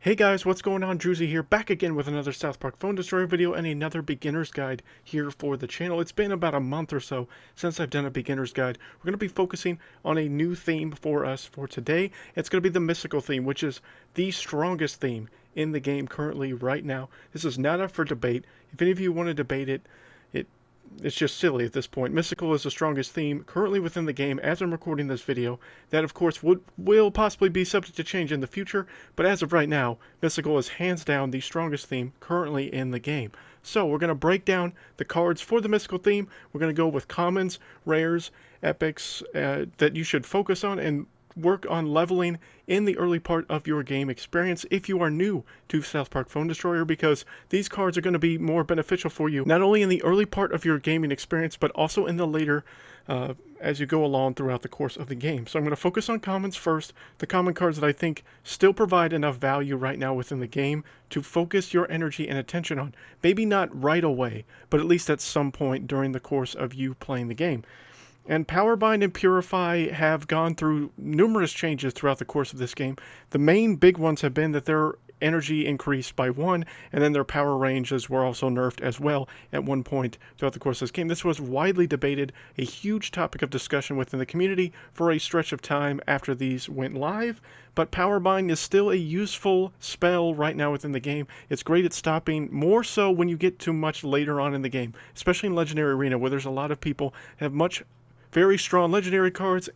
Hey guys, what's going on? Druzy here, back again with another South Park Phone Destroyer video and another beginner's guide here for the channel. It's been about a month or so since I've done a beginner's guide. We're going to be focusing on a new theme for us for today. It's going to be the mystical theme, which is the strongest theme in the game currently right now. This is not up for debate. If any of you want to debate it, it's just silly at this point. Mystical is the strongest theme currently within the game as I'm recording this video. That, of course, will possibly be subject to change in the future, but as of right now, Mystical is hands down the strongest theme currently in the game. So we're going to break down the cards for the Mystical theme. We're going to go with commons, rares, epics that you should focus on and work on leveling in the early part of your game experience if you are new to South Park Phone Destroyer, because these cards are going to be more beneficial for you not only in the early part of your gaming experience but also in the later as you go along throughout the course of the game. So I'm going to focus on commons first, the common cards that I think still provide enough value right now within the game to focus your energy and attention on. Maybe not right away, but at least at some point during the course of you playing the game. And Powerbind and Purify have gone through numerous changes throughout the course of this game. The main big ones have been that their energy increased by 1, and then their power ranges were also nerfed as well at one point throughout the course of this game. This was widely debated, a huge topic of discussion within the community for a stretch of time after these went live. But Powerbind is still a useful spell right now within the game. It's great at stopping, more so when you get too much later on in the game, especially in Legendary Arena, where there's a lot of people have very strong legendary cards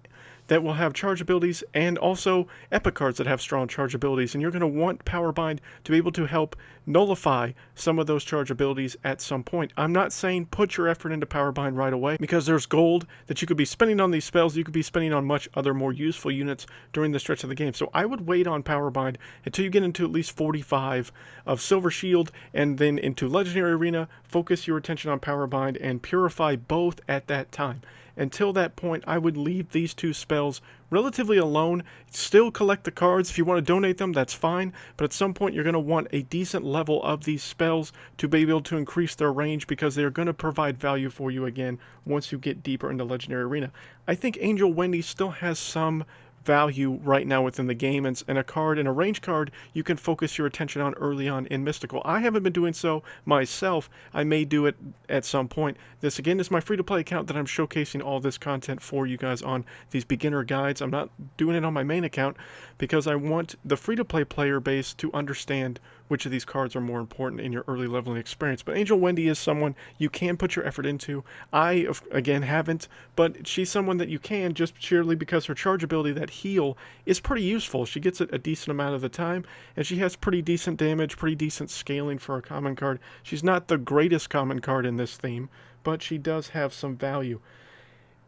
that will have charge abilities, and also epic cards that have strong charge abilities, and you're going to want Powerbind to be able to help nullify some of those charge abilities at some point. I'm not saying put your effort into Powerbind right away, because there's gold that you could be spending on these spells you could be spending on much other more useful units during the stretch of the game. So I would wait on Powerbind until you get into at least 45 of Silver Shield, and then into Legendary Arena, focus your attention on Powerbind and Purify both at that time. Until that point, I would leave these two spells relatively alone. Still collect the cards. If you want to donate them, that's fine. But at some point, you're going to want a decent level of these spells to be able to increase their range, because they're going to provide value for you again once you get deeper into Legendary Arena. I think Angel Wendy still has some value right now within the game, and a range card you can focus your attention on early on in Mystical. I haven't been doing so myself. I may do it at some point. This again is my free-to-play account that I'm showcasing all this content for you guys on these beginner guides. I'm not doing it on my main account because I want the free-to-play player base to understand which of these cards are more important in your early leveling experience. But Angel Wendy is someone you can put your effort into. I, again, haven't, but she's someone that you can, just purely because her charge ability, that heal, is pretty useful. She gets it a decent amount of the time, and she has pretty decent damage, pretty decent scaling for a common card. She's not the greatest common card in this theme, but she does have some value.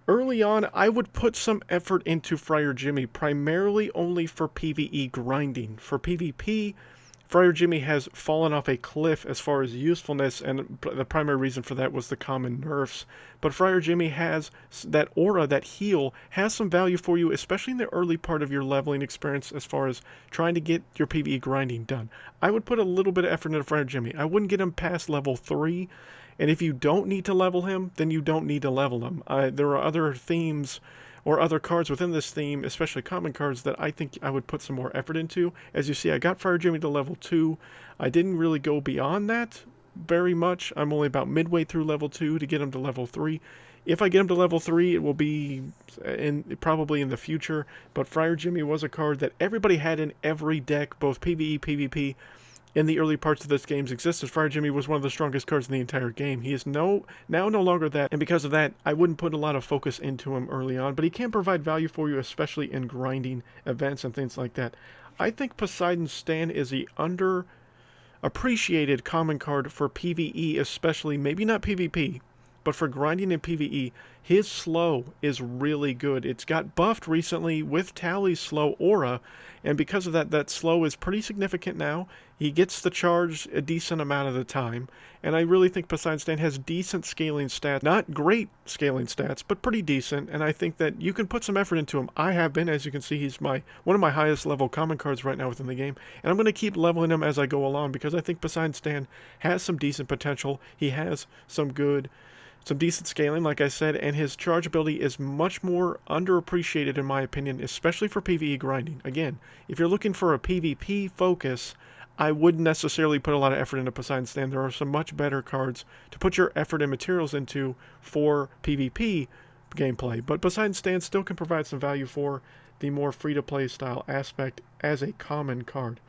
Early on, I would put some effort into Friar Jimmy, primarily only for PvE grinding. For PvP, Friar Jimmy has fallen off a cliff as far as usefulness, and the primary reason for that was the common nerfs. But Friar Jimmy has that aura, that heal, has some value for you, especially in the early part of your leveling experience as far as trying to get your PvE grinding done. I would put a little bit of effort into Friar Jimmy. I wouldn't get him past level 3, and if you don't need to level him, then you don't need to level him. There are other themes or other cards within this theme, especially common cards, that I think I would put some more effort into. As you see, I got Friar Jimmy to level 2. I didn't really go beyond that very much. I'm only about midway through level 2 to get him to level 3. If I get him to level 3, it will be probably in the future, but Friar Jimmy was a card that everybody had in every deck, both PvE, PvP, in the early parts of this game's existence. Friar Jimmy was one of the strongest cards in the entire game. He is now no longer that, and because of that, I wouldn't put a lot of focus into him early on, but he can provide value for you, especially in grinding events and things like that. I think Poseidon's Stand is a underappreciated common card for PvE, especially, maybe not PvP, but for grinding in PvE. His slow is really good. It's got buffed recently with Tally's slow aura, and because of that, that slow is pretty significant now. He gets the charge a decent amount of the time, and I really think Poseidon's Stand has decent scaling stats. Not great scaling stats, but pretty decent, and I think that you can put some effort into him. I have been, as you can see, he's one of my highest level common cards right now within the game, and I'm going to keep leveling him as I go along, because I think Poseidon's Stand has some decent potential. He has some good some decent scaling, like I said, and his charge ability is much more underappreciated in my opinion, especially for PvE grinding. Again, if you're looking for a PvP focus, I wouldn't necessarily put a lot of effort into Poseidon Stand. There are some much better cards to put your effort and materials into for PvP gameplay, but Poseidon Stand still can provide some value for the more free-to-play style aspect as a common card.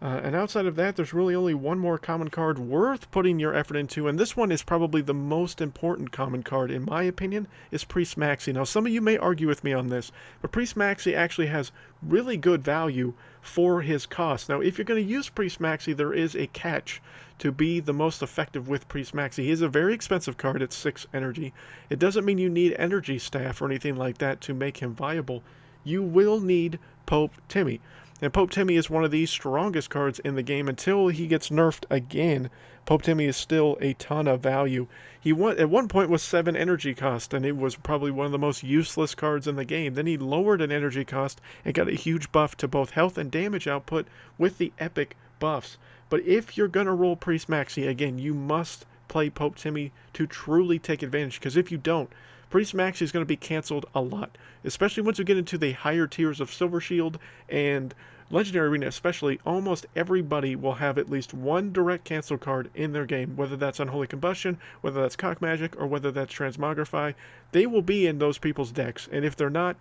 And outside of that, there's really only one more common card worth putting your effort into, and this one is probably the most important common card, in my opinion, is Priest Maxi. Now, some of you may argue with me on this, but Priest Maxi actually has really good value for his cost. Now, if you're going to use Priest Maxi, there is a catch to be the most effective with Priest Maxi. He is a very expensive card at 6 energy. It doesn't mean you need energy staff or anything like that to make him viable. You will need Pope Timmy. And Pope Timmy is one of the strongest cards in the game. Until he gets nerfed again, Pope Timmy is still a ton of value. He at one point was 7 energy cost, and it was probably one of the most useless cards in the game. Then he lowered an energy cost and got a huge buff to both health and damage output with the epic buffs. But if you're going to roll Priest Maxi, again, you must play Pope Timmy to truly take advantage, because if you don't, Priest Maxi is going to be canceled a lot, especially once you get into the higher tiers of Silver Shield and Legendary Arena especially. Almost everybody will have at least one direct cancel card in their game, whether that's Unholy Combustion, whether that's Cock Magic, or whether that's Transmogrify. They will be in those people's decks, and if they're not,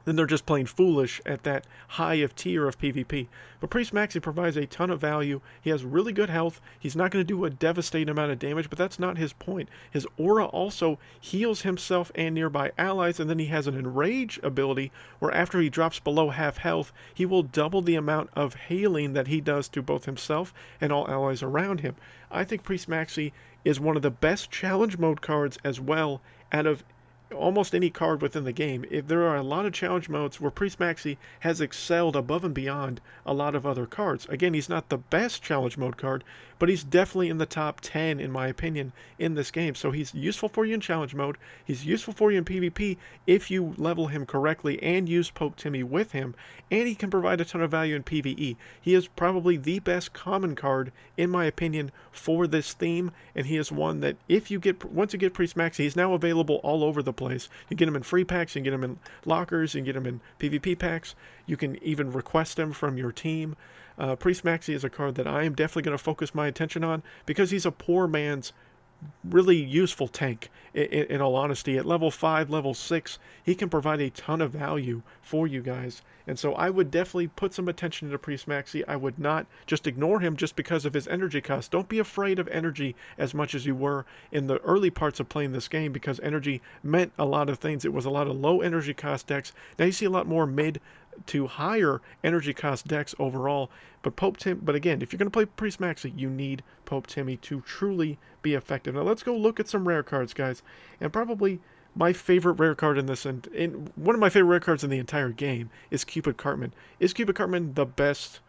then they're just plain foolish at that high of tier of PvP. But Priest Maxi provides a ton of value. He has really good health. He's not going to do a devastating amount of damage, but that's not his point. His aura also heals himself and nearby allies, and then he has an Enrage ability where after he drops below half health, he will double the amount of healing that he does to both himself and all allies around him. I think Priest Maxi is one of the best challenge mode cards as well out of almost any card within the game. If there are a lot of challenge modes where Priest Maxi has excelled above and beyond a lot of other cards. Again, he's not the best challenge mode card, but he's definitely in the top 10 in my opinion in this game. So he's useful for you in challenge mode. He's useful for you in PvP if you level him correctly and use Pope Timmy with him, and he can provide a ton of value in PvE. He is probably the best common card in my opinion for this theme, and he is one that if you get, once you get Priest Maxi, he's now available all over the place. You get him in free packs, you can get him in lockers, you can get him in PvP packs, you can even request him from your team. Priest Maxi is a card that I am definitely going to focus my attention on, because he's a poor man's really useful tank. In all honesty, at level 5, level 6, he can provide a ton of value for you guys. And so I would definitely put some attention to Priest Maxi. I would not just ignore him just because of his energy cost. Don't be afraid of energy as much as you were in the early parts of playing this game, because energy meant a lot of things. It was a lot of low energy cost decks. Now you see a lot more mid to higher energy cost decks overall. But again, if you're going to play Priest Maxi, you need Pope Timmy to truly be effective. Now let's go look at some rare cards, guys. And probably my favorite rare card in this, and one of my favorite rare cards in the entire game, is Cupid Cartman. Is Cupid Cartman the best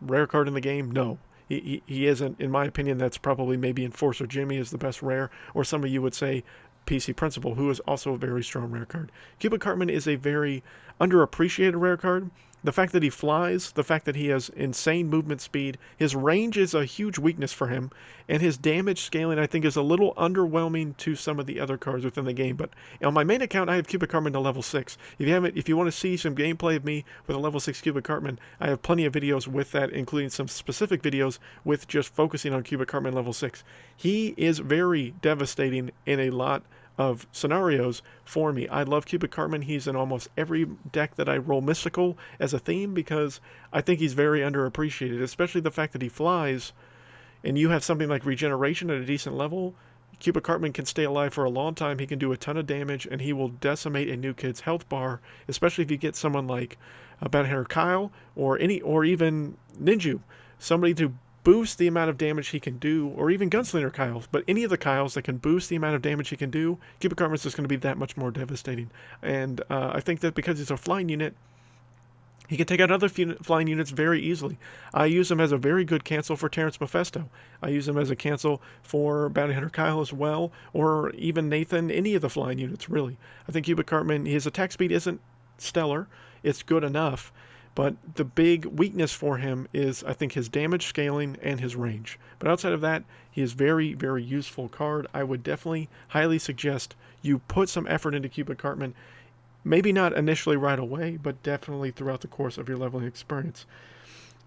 rare card in the game? No. He isn't. In my opinion, that's probably maybe Enforcer Jimmy is the best rare, or some of you would say PC Principal, who is also a very strong rare card. Cupid Cartman is a very underappreciated rare card. The fact that he flies, the fact that he has insane movement speed, his range is a huge weakness for him, and his damage scaling I think is a little underwhelming to some of the other cards within the game. But on my main account, I have Cupid Cartman to level 6. If you want to see some gameplay of me with a level 6 Cupid Cartman, I have plenty of videos with that, including some specific videos with just focusing on Cupid Cartman level 6. He is very devastating in a lot of scenarios for me. I love Cupid Cartman. He's in almost every deck that I roll mystical as a theme, because I think he's very underappreciated, especially the fact that he flies, and you have something like regeneration at a decent level. Cupid Cartman can stay alive for a long time. He can do a ton of damage, and he will decimate a new kid's health bar, especially if you get someone like Bounty Hunter Kyle or even Ninju, somebody to boost the amount of damage he can do, or even Gunslinger Kyles, but any of the Kyles that can boost the amount of damage he can do, Cupid Cartman is just going to be that much more devastating. And I think that because he's a flying unit, he can take out other flying units very easily. I use him as a very good cancel for Terrence Mephisto. I use him as a cancel for Bounty Hunter Kyle as well, or even Nathan, any of the flying units, really. I think Cupid Cartman, his attack speed isn't stellar. It's good enough. But the big weakness for him is, I think, his damage scaling and his range. But outside of that, he is very, very useful card. I would definitely highly suggest you put some effort into Cupid Cartman. Maybe not initially right away, but definitely throughout the course of your leveling experience.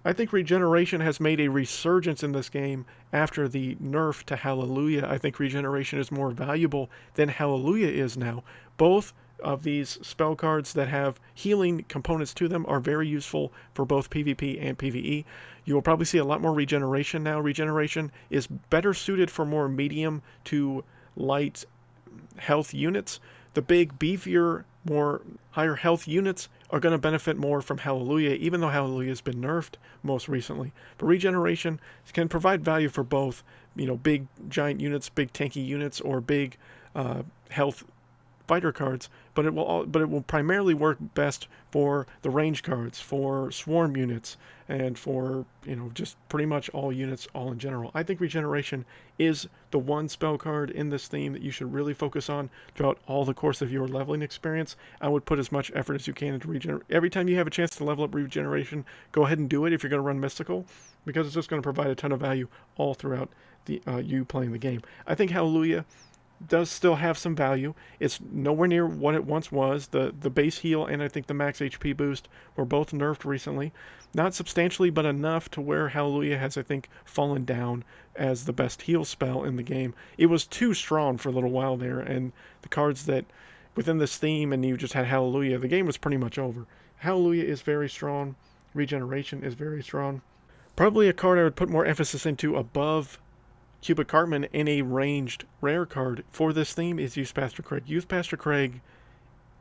I think regeneration has made a resurgence in this game after the nerf to Hallelujah. I think regeneration is more valuable than Hallelujah is now. Both of these spell cards that have healing components to them are very useful for both PvP and PvE. You will probably see a lot more regeneration now. Regeneration is better suited for more medium to light health units. The big, beefier, more higher health units are going to benefit more from Hallelujah, even though Hallelujah has been nerfed most recently. But regeneration can provide value for both, big giant units, big tanky units, or big health fighter cards. But it will primarily work best for the range cards, for swarm units, and for just pretty much all units, all in general. I think regeneration is the one spell card in this theme that you should really focus on throughout all the course of your leveling experience. I would put as much effort as you can into regeneration. Every time you have a chance to level up regeneration, go ahead and do it if you're going to run mystical, because it's just going to provide a ton of value all throughout you playing the game. I think Hallelujah does still have some value. It's nowhere near what it once was. The base heal and I think the max HP boost were both nerfed recently. Not substantially, but enough to where Hallelujah has, I think, fallen down as the best heal spell in the game. It was too strong for a little while there, and the cards that within this theme and you just had Hallelujah, the game was pretty much over. Hallelujah is very strong. Regeneration is very strong. Probably a card I would put more emphasis into above Cupid Cartman in a ranged rare card for this theme is Youth Pastor Craig. Youth Pastor Craig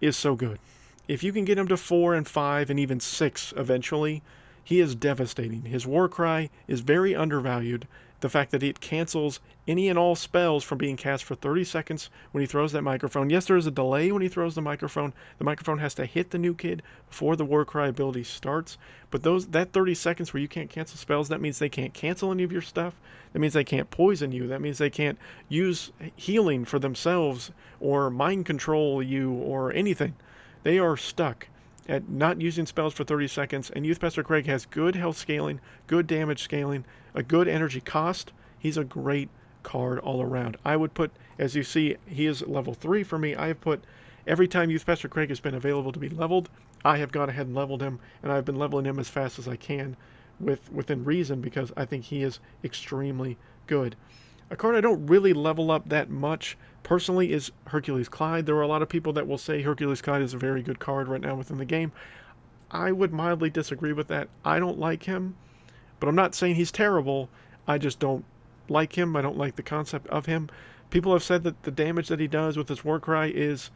is so good. If you can get him to 4 and 5 and even 6 eventually, he is devastating. His war cry is very undervalued. The fact that it cancels any and all spells from being cast for 30 seconds when he throws that microphone. Yes, there is a delay when he throws the microphone. The microphone has to hit the new kid before the war cry ability starts. But that 30 seconds where you can't cancel spells, that means they can't cancel any of your stuff. That means they can't poison you. That means they can't use healing for themselves or mind control you or anything. They are stuck at not using spells for 30 seconds, and Youth Pastor Craig has good health scaling, good damage scaling, a good energy cost. He's a great card all around. I would put, as you see, he is level 3 for me. I have put, every time Youth Pastor Craig has been available to be leveled, I have gone ahead and leveled him, and I've been leveling him as fast as I can within reason, because I think he is extremely good. A card I don't really level up that much personally is Hercules Clyde. There are a lot of people that will say Hercules Clyde is a very good card right now within the game. I would mildly disagree with that. I don't like him, but I'm not saying he's terrible. I just don't like him. I don't like the concept of him. People have said that the damage that he does with his war cry is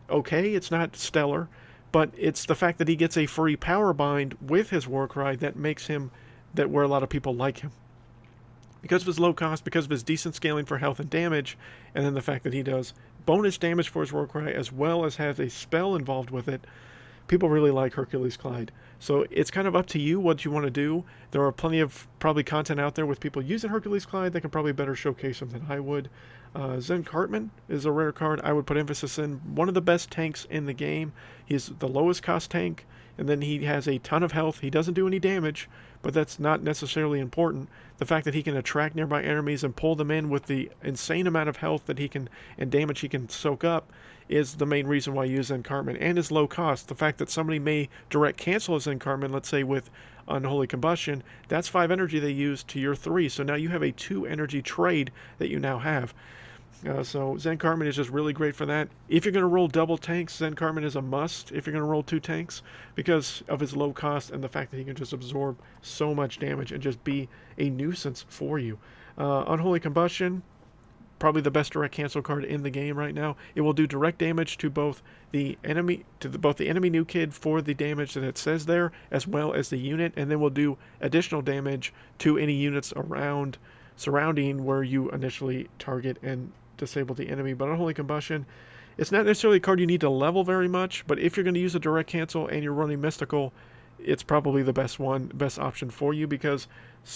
okay. It's not stellar, but it's the fact that he gets a free power bind with his war cry that makes him where a lot of people like him. Because of his low cost, because of his decent scaling for health and damage, and then the fact that he does bonus damage for his war cry as well as has a spell involved with it, people really like Hercules Clyde. So it's kind of up to you what you want to do. There are plenty of probably content out there with people using Hercules Clyde that can probably better showcase him than I would. Zen Cartman is a rare card I would put emphasis in. One of the best tanks in the game. He's the lowest cost tank, and then he has a ton of health. He doesn't do any damage, but that's not necessarily important. The fact that he can attract nearby enemies and pull them in with the insane amount of health that he can and damage he can soak up is the main reason why you use Zen Cartman, and his low cost. The fact that somebody may direct cancel a Zen Cartman, let's say with Unholy Combustion, that's 5 energy they use to your 3, so now you have a 2 energy trade that you now have. So Zen Cartman is just really great for that. If you're going to roll double tanks, Zen Cartman is a must if you're going to roll 2 tanks because of his low cost and the fact that he can just absorb so much damage and just be a nuisance for you. Unholy Combustion, probably the best direct cancel card in the game right now. It will do direct damage to both the enemy new kid for the damage that it says there, as well as the unit, and then will do additional damage to any units surrounding where you initially target and disable the enemy. But Unholy Combustion, it's not necessarily a card you need to level very much, but if you're going to use a direct cancel and you're running mystical, it's probably the best option for you, because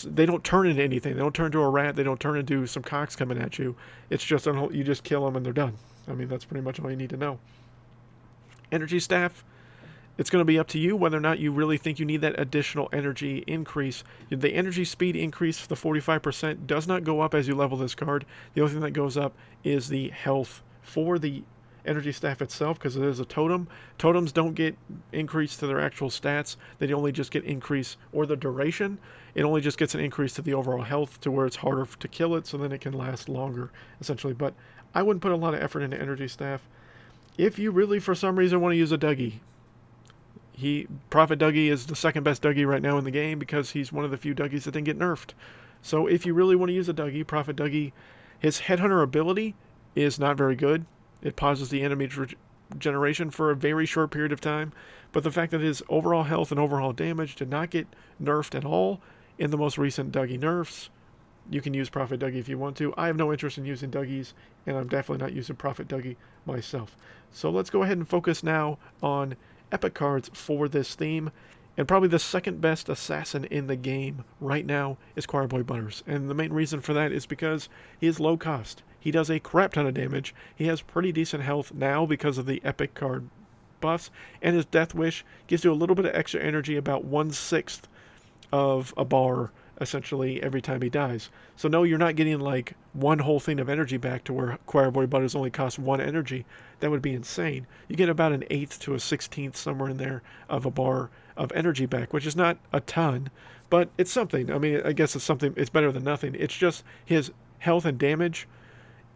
they don't turn into anything. They don't turn into a rat. They don't turn into some cocks coming at you. It's just you just kill them and they're done. I mean, that's pretty much all you need to know. Energy Staff It's going to be up to you whether or not you really think you need that additional energy increase. The energy speed increase for the 45% does not go up as you level this card. The only thing that goes up is the health for the energy staff itself, because it is a totem. Totems don't get increased to their actual stats. They only just get increase, or the duration. It only just gets an increase to the overall health to where it's harder to kill it, so then it can last longer, essentially. But I wouldn't put a lot of effort into energy staff. If you really, for some reason, want to use a Dougie, Prophet Dougie is the second best Dougie right now in the game because he's one of the few Dougies that didn't get nerfed. So if you really want to use a Dougie, Prophet Dougie, his Headhunter ability is not very good. It pauses the enemy generation for a very short period of time. But the fact that his overall health and overall damage did not get nerfed at all in the most recent Dougie nerfs, you can use Prophet Dougie if you want to. I have no interest in using Dougies, and I'm definitely not using Prophet Dougie myself. So let's go ahead and focus now on epic cards for this theme. And probably the second best assassin in the game right now is Choir Boy Butters. And the main reason for that is because he is low cost. He does a crap ton of damage. He has pretty decent health now because of the epic card buffs. And his Death Wish gives you a little bit of extra energy, about 1/6 of a bar, essentially, every time he dies. So no, you're not getting like one whole thing of energy back to where Choir Boy Butters only costs 1 energy. That would be insane. You get about an 1/8 to a 16th, somewhere in there, of a bar of energy back, which is not a ton, but it's something. I mean, I guess it's something. It's better than nothing. It's just his health and damage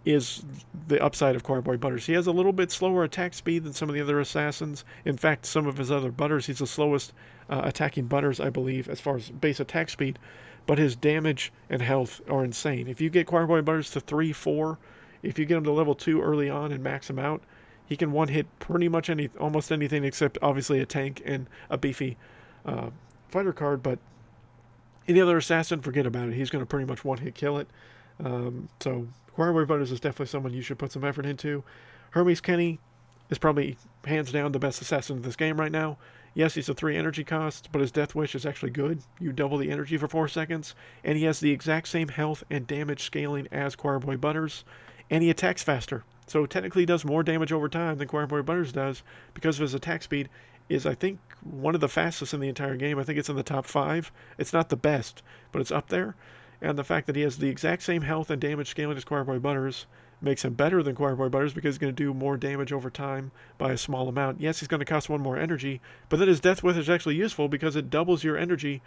is the upside of Choir Boy Butters. He has a little bit slower attack speed than some of the other assassins. In fact, some of his other Butters, he's the slowest attacking Butters, I believe, as far as base attack speed. But his damage and health are insane. If you get Choir Boy Butters to 3, 4, if you get him to level 2 early on and max him out, he can one-hit pretty much almost anything except, obviously, a tank and a beefy fighter card. But any other assassin, forget about it. He's going to pretty much one-hit kill it. So Choir Boy Butters is definitely someone you should put some effort into. Hercules Clyde is probably hands down the best assassin in this game right now. Yes, he's a 3 energy cost, but his Death Wish is actually good. You double the energy for 4 seconds, and he has the exact same health and damage scaling as Choir Boy Butters, and he attacks faster. So technically he does more damage over time than Choir Boy Butters does because of his attack speed is, I think, one of the fastest in the entire game. I think it's in the top 5. It's not the best, but it's up there. And the fact that he has the exact same health and damage scaling as Choir Boy Butters makes him better than Choir Boy Butters because he's going to do more damage over time by a small amount. Yes, he's going to cost 1 more energy, but then his Death Wish is actually useful because it doubles your energy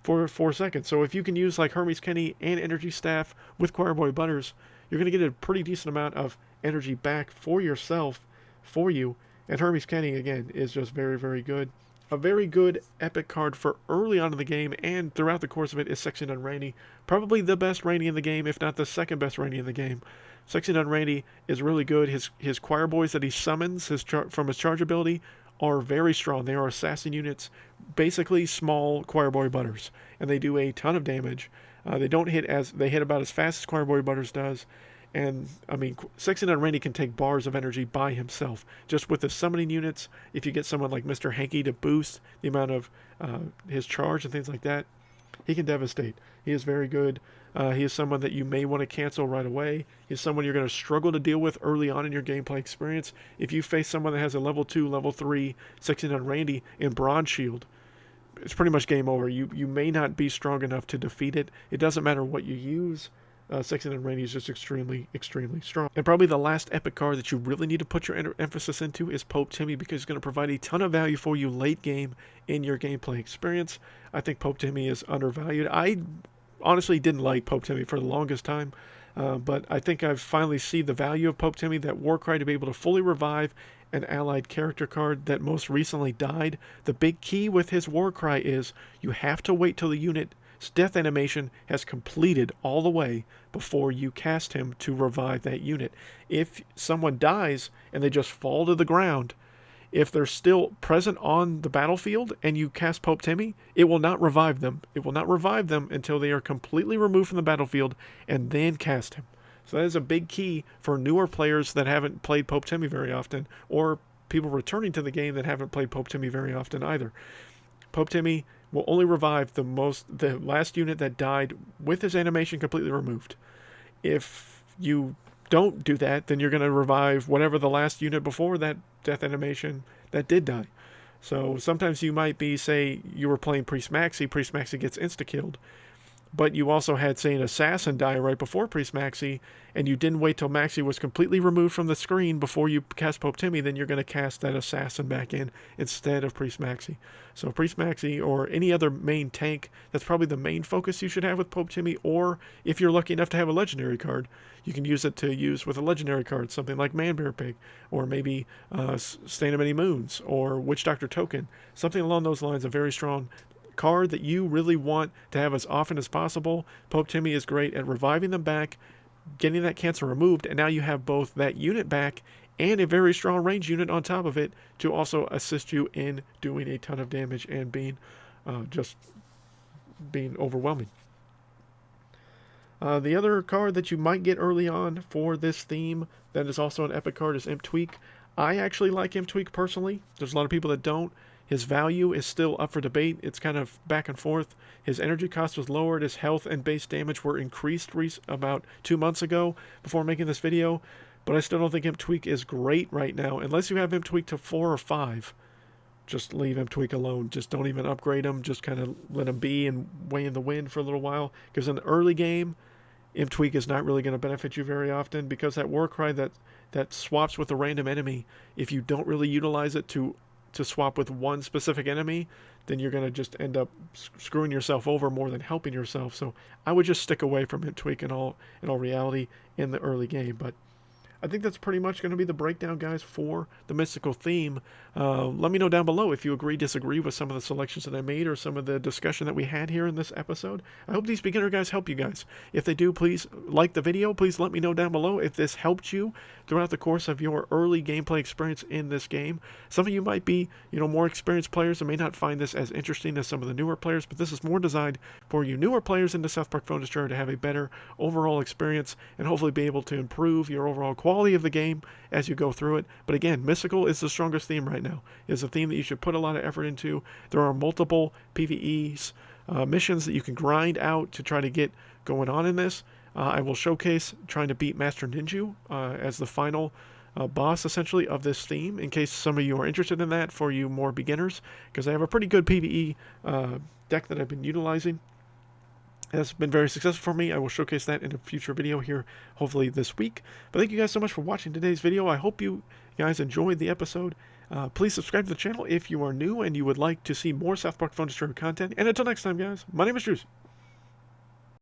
for 4 seconds. So if you can use like Hercules Clyde and Energy Staff with Choir Boy Butters, you're going to get a pretty decent amount of energy back for yourself, for you. And Hercules Clyde, again, is just very, very good. A very good epic card for early on in the game and throughout the course of it is Sexy Nun Randy. Probably the best Randy in the game, if not the second best Randy in the game. Sexy Nun Randy is really good. His choir boys that he summons from his charge ability are very strong. They are assassin units, basically small Choir Boy Butters, and they do a ton of damage. They hit about as fast as Choir Boy Butters does. And, I mean, Sexy Nun Randy can take bars of energy by himself. Just with the summoning units, if you get someone like Mr. Hanky to boost the amount of his charge and things like that, he can devastate. He is very good. He is someone that you may want to cancel right away. He's someone you're going to struggle to deal with early on in your gameplay experience. If you face someone that has a level 2, level 3 Sexy Nun Randy in Bronze Shield, it's pretty much game over. You may not be strong enough to defeat it. It doesn't matter what you use. Sexy Nun Randy is just extremely, extremely strong. And probably the last epic card that you really need to put your emphasis into is Pope Timmy, because he's going to provide a ton of value for you late game in your gameplay experience. I think Pope Timmy is undervalued. I honestly didn't like Pope Timmy for the longest time, but I think I've finally seen the value of Pope Timmy, that Warcry to be able to fully revive an allied character card that most recently died. The big key with his Warcry is you have to wait till the unit's death animation has completed all the way before you cast him to revive that unit. If someone dies and they just fall to the ground, if they're still present on the battlefield and you cast Pope Timmy, it will not revive them. It will not revive them until they are completely removed from the battlefield and then cast him. So that is a big key for newer players that haven't played Pope Timmy very often, or people returning to the game that haven't played Pope Timmy very often either. Pope Timmy will only revive the last unit that died with his animation completely removed. If you don't do that, then you're going to revive whatever the last unit before that death animation that did die. So sometimes you might be, say, you were playing Priest Maxi gets insta-killed, but you also had, say, an assassin die right before Priest Maxi, and you didn't wait till Maxi was completely removed from the screen before you cast Pope Timmy, then you're going to cast that assassin back in instead of Priest Maxi. So Priest Maxi or any other main tank, that's probably the main focus you should have with Pope Timmy, or if you're lucky enough to have a legendary card, you can use it to use with a legendary card, something like Manbear Pig, or maybe Stain of Many Moons, or Witch Doctor Token, something along those lines, a very strong card that you really want to have as often as possible. Pope Timmy is great at reviving them back, getting that cancel removed, and now you have both that unit back and a very strong range unit on top of it to also assist you in doing a ton of damage and being overwhelming. The other card that you might get early on for this theme that is also an epic card is Imp Tweak. I actually like Imp Tweak personally. There's a lot of people that don't. His value is still up for debate. It's kind of back and forth. His energy cost was lowered. His health and base damage were increased about 2 months ago before making this video. But I still don't think Imp Tweak is great right now. Unless you have Imp Tweak to 4 or 5, just leave Imp Tweak alone. Just don't even upgrade him. Just kind of let him be and weigh in the wind for a little while. Because in the early game, Imp Tweak is not really going to benefit you very often. Because that war cry that swaps with a random enemy, if you don't really utilize it to swap with one specific enemy, then you're going to just end up screwing yourself over more than helping yourself. So I would just stick away from Imp Tweak in all reality in the early game. But I think that's pretty much going to be the breakdown, guys, for the mystical theme. Let me know down below if you agree, disagree with some of the selections that I made or some of the discussion that we had here in this episode. I hope these beginner guys help you guys. If they do, please like the video. Please let me know down below if this helped you throughout the course of your early gameplay experience in this game. Some of you might be, more experienced players and may not find this as interesting as some of the newer players, but this is more designed for you newer players into South Park Phone Destroyer to have a better overall experience and hopefully be able to improve your overall quality of the game as you go through it. But again, mystical is the strongest theme right now. It's a theme that you should put a lot of effort into. There are multiple PvEs, missions that you can grind out to try to get going on in this. I will showcase trying to beat Master Ninja as the final boss, essentially, of this theme, in case some of you are interested in that for you more beginners, because I have a pretty good PvE deck that I've been utilizing. It has been very successful for me. I will showcase that in a future video here, hopefully this week. But thank you guys so much for watching today's video. I hope you guys enjoyed the episode. Please subscribe to the channel if you are new and you would like to see more South Park Phone Destroyer content. And until next time, guys, my name is Drews.